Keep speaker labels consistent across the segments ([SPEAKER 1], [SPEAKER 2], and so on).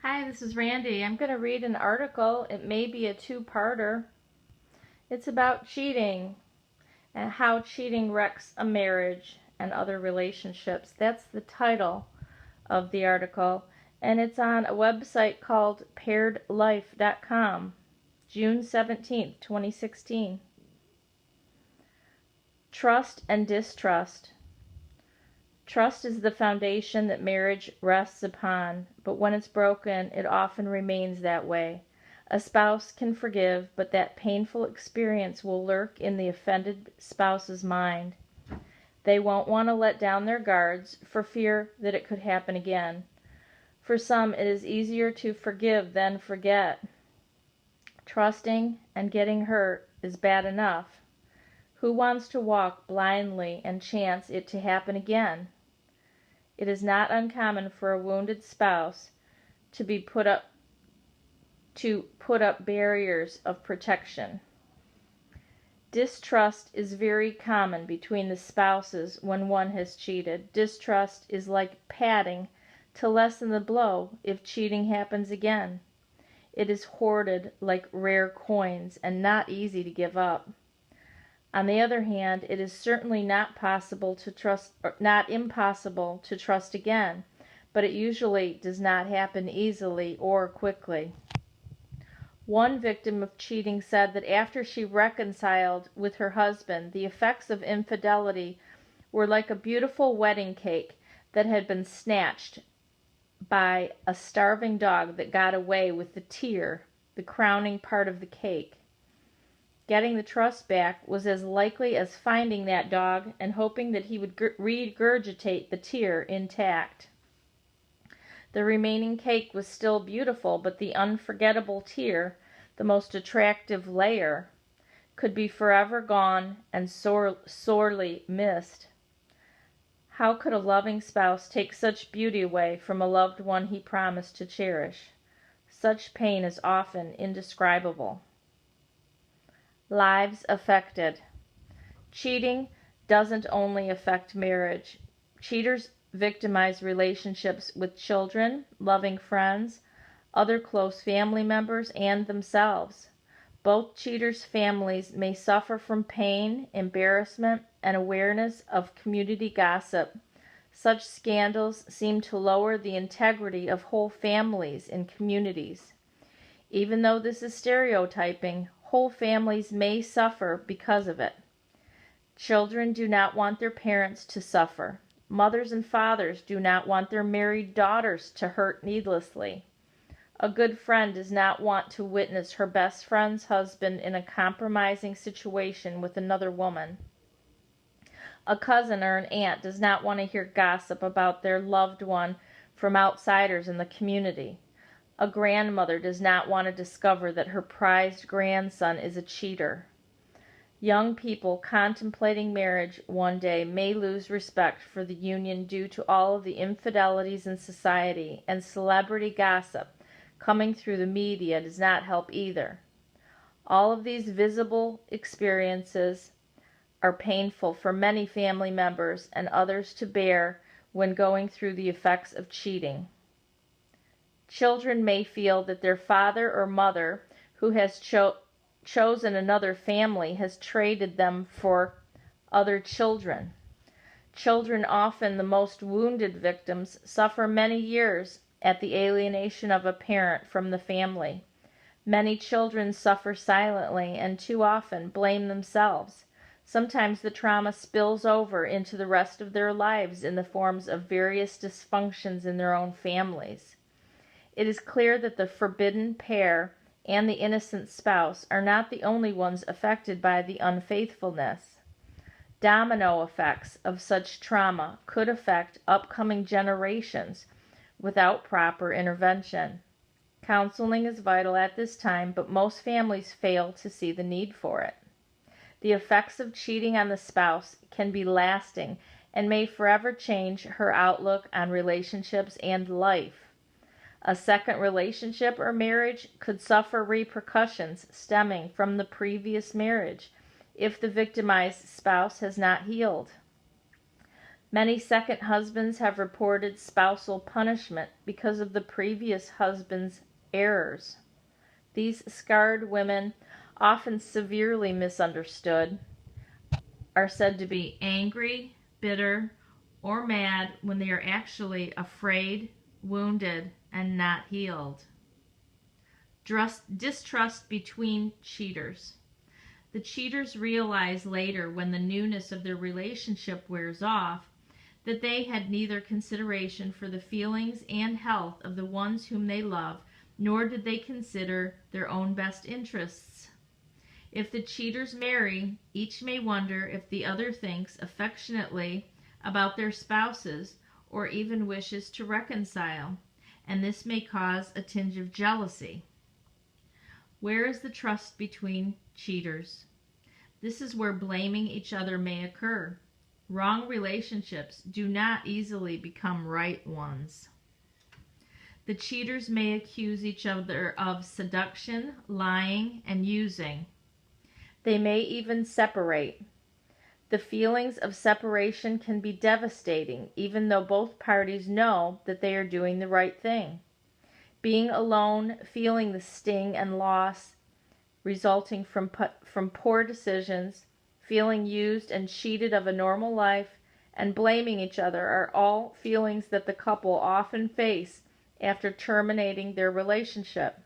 [SPEAKER 1] Hi, this is Randy. I'm going to read an article. It may be a two-parter. It's about cheating and how cheating wrecks a marriage and other relationships. That's the title of the article, and it's on a website called pairedlife.com, June 17th, 2016. Trust and distrust. Trust is the foundation that marriage rests upon, but when it's broken, it often remains that way. A spouse can forgive, but that painful experience will lurk in the offended spouse's mind. They won't want to let down their guards for fear that it could happen again. For some, it is easier to forgive than forget. Trusting and getting hurt is bad enough. Who wants to walk blindly and chance it to happen again? It is not uncommon for a wounded spouse to put up barriers of protection. Distrust is very common between the spouses when one has cheated. Distrust is like padding to lessen the blow if cheating happens again. It is hoarded like rare coins and not easy to give up. On the other hand, it is certainly not impossible to trust again, but it usually does not happen easily or quickly. One victim of cheating said that after she reconciled with her husband, the effects of infidelity were like a beautiful wedding cake that had been snatched by a starving dog that got away with the tear, the crowning part of the cake. Getting the trust back was as likely as finding that dog and hoping that he would regurgitate the tear intact. The remaining cake was still beautiful, but the unforgettable tear, the most attractive layer, could be forever gone and sorely missed. How could a loving spouse take such beauty away from a loved one he promised to cherish? Such pain is often indescribable. Lives affected. Cheating doesn't only affect marriage. Cheaters victimize relationships with children, loving friends, other close family members, and themselves. Both cheaters' families may suffer from pain, embarrassment, and awareness of community gossip. Such scandals seem to lower the integrity of whole families and communities. Even though this is stereotyping, whole families may suffer because of it. Children do not want their parents to suffer. Mothers and fathers do not want their married daughters to hurt needlessly. A good friend does not want to witness her best friend's husband in a compromising situation with another woman. A cousin or an aunt does not want to hear gossip about their loved one from outsiders in the community. A grandmother does not want to discover that her prized grandson is a cheater. Young people contemplating marriage one day may lose respect for the union due to all of the infidelities in society, and celebrity gossip coming through the media does not help either. All of these visible experiences are painful for many family members and others to bear when going through the effects of cheating. Children may feel that their father or mother, who has chosen another family, has traded them for other children. Children, often the most wounded victims, suffer many years at the alienation of a parent from the family. Many children suffer silently and too often blame themselves. Sometimes the trauma spills over into the rest of their lives in the forms of various dysfunctions in their own families. It is clear that the forbidden pair and the innocent spouse are not the only ones affected by the unfaithfulness. Domino effects of such trauma could affect upcoming generations without proper intervention. Counseling is vital at this time, but most families fail to see the need for it. The effects of cheating on the spouse can be lasting and may forever change her outlook on relationships and life. A second relationship or marriage could suffer repercussions stemming from the previous marriage if the victimized spouse has not healed. Many second husbands have reported spousal punishment because of the previous husband's errors. These scarred women, often severely misunderstood, are said to be angry, bitter, or mad when they are actually afraid, wounded, and not healed. Distrust between cheaters. The cheaters realize later, when the newness of their relationship wears off, that they had neither consideration for the feelings and health of the ones whom they love, nor did they consider their own best interests. If the cheaters marry, each may wonder if the other thinks affectionately about their spouses or even wishes to reconcile, and this may cause a tinge of jealousy. Where is the trust between cheaters? This is where blaming each other may occur. Wrong relationships do not easily become right ones. The cheaters may accuse each other of seduction, lying, and using. They may even separate. The feelings of separation can be devastating, even though both parties know that they are doing the right thing. Being alone, feeling the sting and loss resulting from poor decisions, feeling used and cheated of a normal life, and blaming each other are all feelings that the couple often face after terminating their relationship.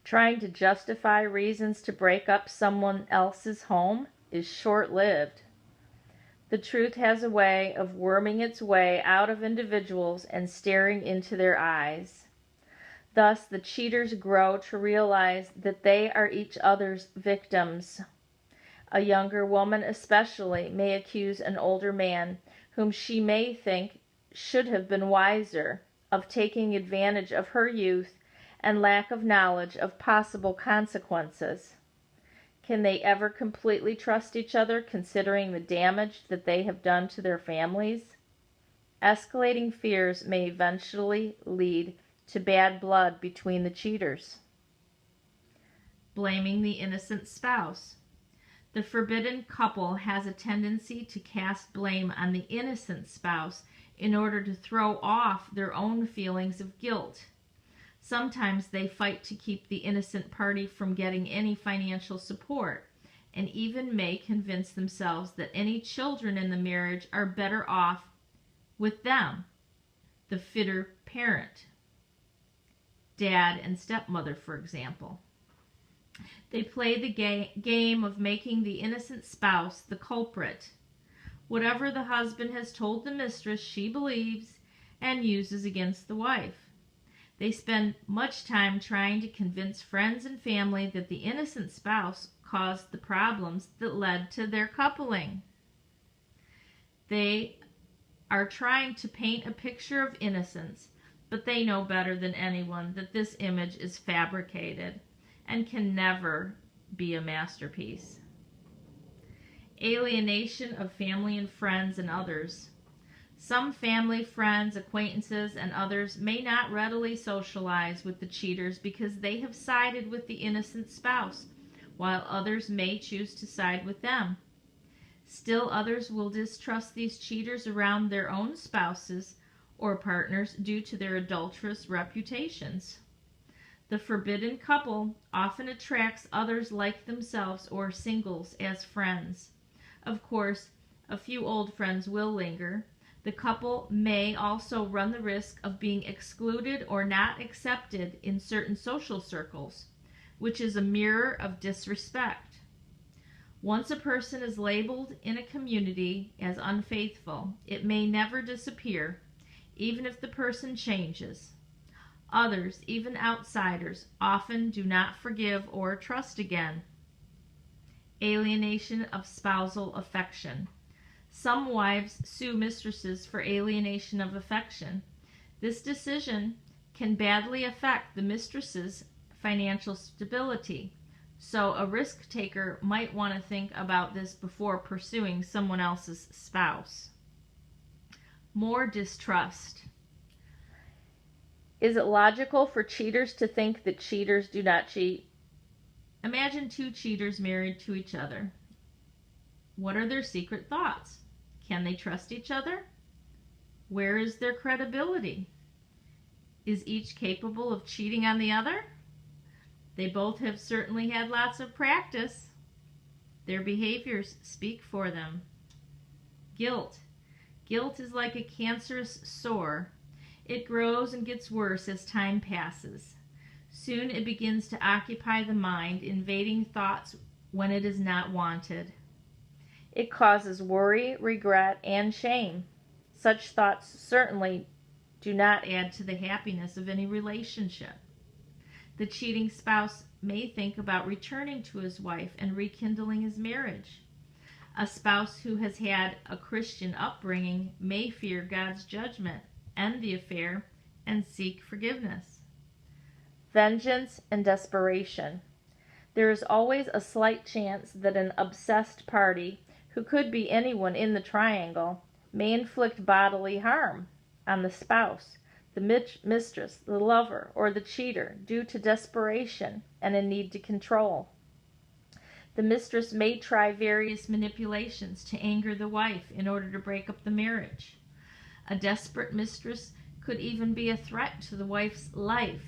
[SPEAKER 1] Trying to justify reasons to break up someone else's home is short-lived. The truth has a way of worming its way out of individuals and staring into their eyes. Thus, the cheaters grow to realize that they are each other's victims. A younger woman especially may accuse an older man, whom she may think should have been wiser, of taking advantage of her youth and lack of knowledge of possible consequences. Can they ever completely trust each other, considering the damage that they have done to their families? Escalating fears may eventually lead to bad blood between the cheaters. Blaming the innocent spouse. The forbidden couple has a tendency to cast blame on the innocent spouse in order to throw off their own feelings of guilt. Sometimes they fight to keep the innocent party from getting any financial support, and even may convince themselves that any children in the marriage are better off with them, the fitter parent. Dad and stepmother, for example. They play the game of making the innocent spouse the culprit. Whatever the husband has told the mistress, she believes and uses against the wife. They spend much time trying to convince friends and family that the innocent spouse caused the problems that led to their coupling. They are trying to paint a picture of innocence, but they know better than anyone that this image is fabricated and can never be a masterpiece. Alienation of family and friends and others. Some family, friends, acquaintances, and others may not readily socialize with the cheaters because they have sided with the innocent spouse, while others may choose to side with them. Still others will distrust these cheaters around their own spouses or partners due to their adulterous reputations. The forbidden couple often attracts others like themselves or singles as friends. Of course, a few old friends will linger. The couple may also run the risk of being excluded or not accepted in certain social circles, which is a mirror of disrespect. Once a person is labeled in a community as unfaithful, it may never disappear, even if the person changes. Others, even outsiders, often do not forgive or trust again. Alienation of spousal affection. Some wives sue mistresses for alienation of affection. This decision can badly affect the mistress's financial stability, so a risk taker might want to think about this before pursuing someone else's spouse. More distrust. Is it logical for cheaters to think that cheaters do not cheat? Imagine two cheaters married to each other. What are their secret thoughts? Can they trust each other? Where is their credibility? Is each capable of cheating on the other? They both have certainly had lots of practice. Their behaviors speak for them. Guilt. Guilt is like a cancerous sore. It grows and gets worse as time passes. Soon it begins to occupy the mind, invading thoughts when it is not wanted. It causes worry, regret, and shame. Such thoughts certainly do not add to the happiness of any relationship. The cheating spouse may think about returning to his wife and rekindling his marriage. A spouse who has had a Christian upbringing may fear God's judgment, end the affair, and seek forgiveness. Vengeance and desperation. There is always a slight chance that an obsessed party, who could be anyone in the triangle, may inflict bodily harm on the spouse, the mistress, the lover, or the cheater due to desperation and a need to control. The mistress may try various manipulations to anger the wife in order to break up the marriage. A desperate mistress could even be a threat to the wife's life.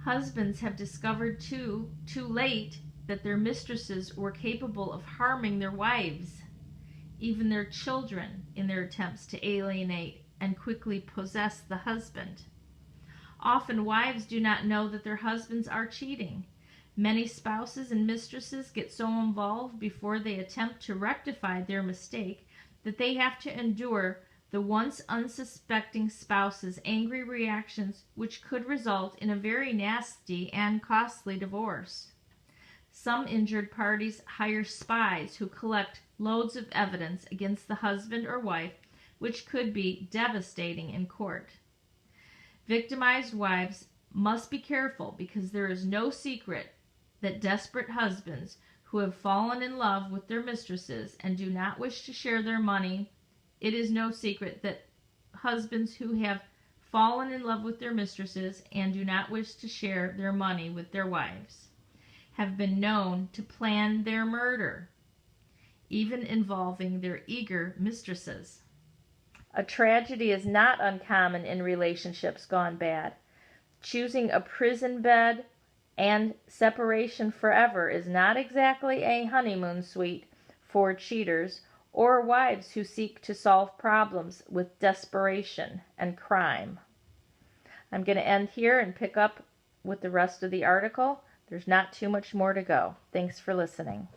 [SPEAKER 1] Husbands have discovered too late that their mistresses were capable of harming their wives, even their children, in their attempts to alienate and quickly possess the husband. Often wives do not know that their husbands are cheating. Many spouses and mistresses get so involved before they attempt to rectify their mistake that they have to endure the once unsuspecting spouse's angry reactions, which could result in a very nasty and costly divorce. Some injured parties hire spies who collect loads of evidence against the husband or wife, which could be devastating in court. Victimized wives must be careful because there is no secret that desperate husbands who have fallen in love with their mistresses and do not wish to share their money, it is no secret that husbands who have fallen in love with their mistresses and do not wish to share their money with their wives have been known to plan their murder, even involving their eager mistresses. A tragedy is not uncommon in relationships gone bad. Choosing a prison bed and separation forever is not exactly a honeymoon suite for cheaters or wives who seek to solve problems with desperation and crime. I'm going to end here and pick up with the rest of the article. There's not too much more to go. Thanks for listening.